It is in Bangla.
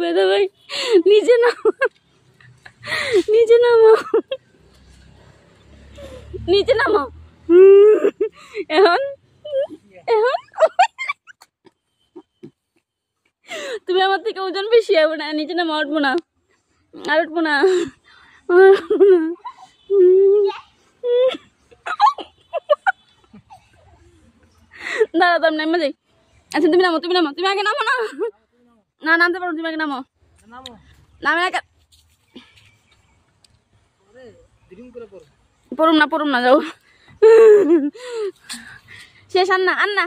বেদা ভাই নিচে নামো, নিচে নামো, নিচে নামো। এখন এখন তুমি আমার থেকে ওজন বেশি হবে না, নিচে নামো, উঠবো না আর উঠবো না। দাঁড়া তো নামে যাই। আচ্ছা তুমি নামো, তুমি নামো, তুমি আগে নামো না, না নামতে পারো, তুমি আগে নামো, নামে আগে। পড়ুম না যাও। শেষ। আন্না আন্না।